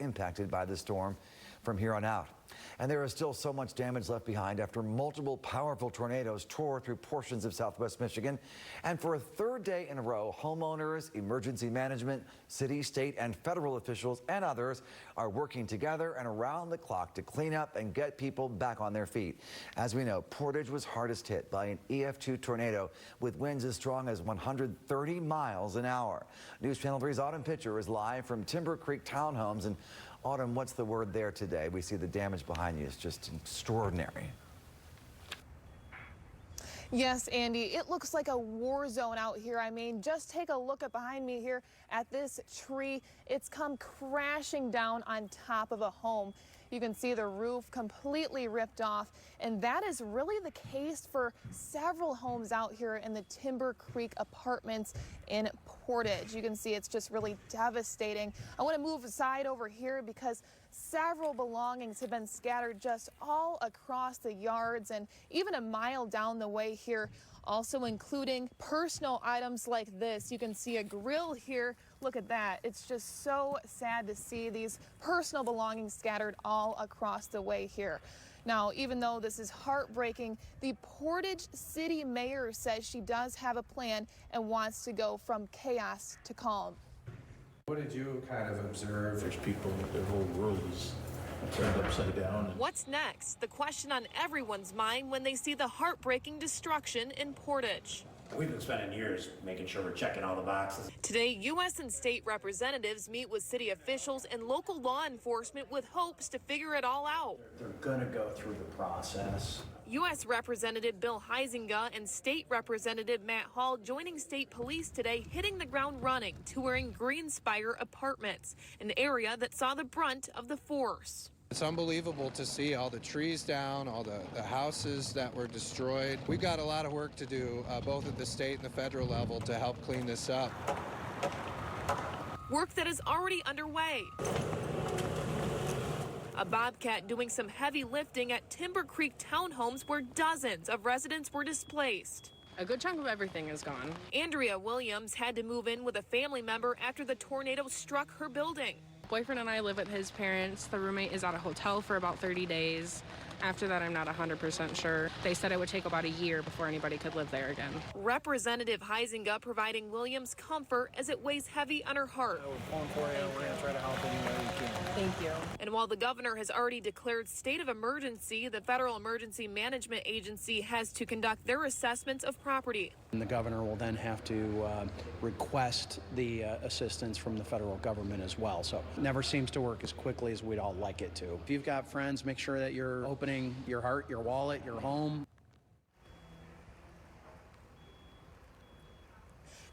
impacted by the storm from here on out. And there is still so much damage left behind after multiple powerful tornadoes tore through portions of southwest Michigan. And for a third day in a row, homeowners, emergency management, city, state, and federal officials and others are working together and around the clock to clean up and get people back on their feet. As we know, Portage was hardest hit by an EF2 tornado with winds as strong as 130 miles an hour. News Channel 3's Autumn Pitcher is live from Timber Creek Townhomes. And Autumn, what's the word there today? We see the damage behind you is just extraordinary. Yes, Andy, it looks like a war zone out here. I mean, just take a look at behind me here at this tree. It's come crashing down on top of a home. You can see the roof completely ripped off, and that is really the case for several homes out here in the Timber Creek apartments in Portage. You can see it's just really devastating. I want to move aside over here because several belongings have been scattered just all across the yards and even a mile down the way here, also including personal items like this. You can see a grill here. Look at that. It's just so sad to see these personal belongings scattered all across the way here. Now, even though this is heartbreaking, the Portage City Mayor says she does have a plan and wants to go from chaos to calm. What did you kind of observe? There's people, their whole world is turned upside down. What's next? The question on everyone's mind when they see the heartbreaking destruction in Portage. We've been spending years making sure we're checking all the boxes. Today, U.S. and state representatives meet with city officials and local law enforcement with hopes to figure it all out. They're going to go through the process. U.S. Representative Bill Huizenga and State Representative Matt Hall joining state police today, hitting the ground running, touring Greenspire Apartments, an area that saw the brunt of the force. It's unbelievable to see all the trees down, all the houses that were destroyed. We've got a lot of work to do, both at the state and the federal level, to help clean this up. Work that is already underway. A Bobcat doing some heavy lifting at Timber Creek Townhomes where dozens of residents were displaced. A good chunk of everything is gone. Andrea Williams had to move in with a family member after the tornado struck her building. Boyfriend and I live with his parents. The roommate is at a hotel for about 30 days. After that, I'm not 100% sure. They said it would take about a year before anybody could live there again. Representative Huizenga providing Williams comfort as it weighs heavy on her heart. We're pulling for you. We're going to try to help any way we can. Thank you. And while the governor has already declared state of emergency, the Federal Emergency Management Agency has to conduct their assessments of property. And the governor will then have to request the assistance from the federal government as well. So it never seems to work as quickly as we'd all like it to. If you've got friends, make sure that you're opening your heart, your wallet, your home.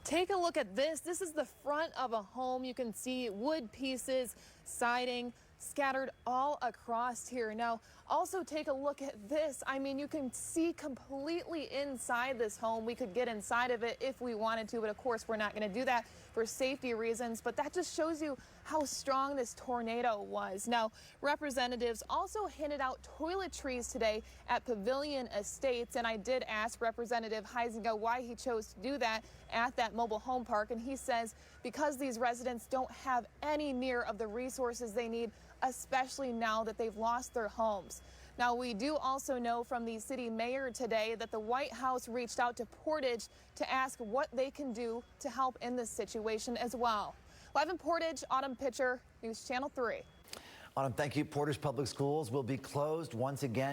Take a look at this. This is the front of a home. You can see wood pieces, siding, scattered all across here. Now, also take a look at this. I mean, you can see completely inside this home. We could get inside of it if we wanted to, but of course we're not going to do that for safety reasons. But that just shows you how strong this tornado was. Now, representatives also handed out toiletries today at Pavilion Estates, and I did ask Representative Huizenga why he chose to do that at that mobile home park, and he says because these residents don't have any near of the resources they need, especially now that they've lost their homes. Now, we do also know from the city mayor today that the White House reached out to Portage to ask what they can do to help in this situation as well. Live in Portage, Autumn Pitcher, News Channel 3. Autumn, thank you. Portage Public Schools will be closed once again.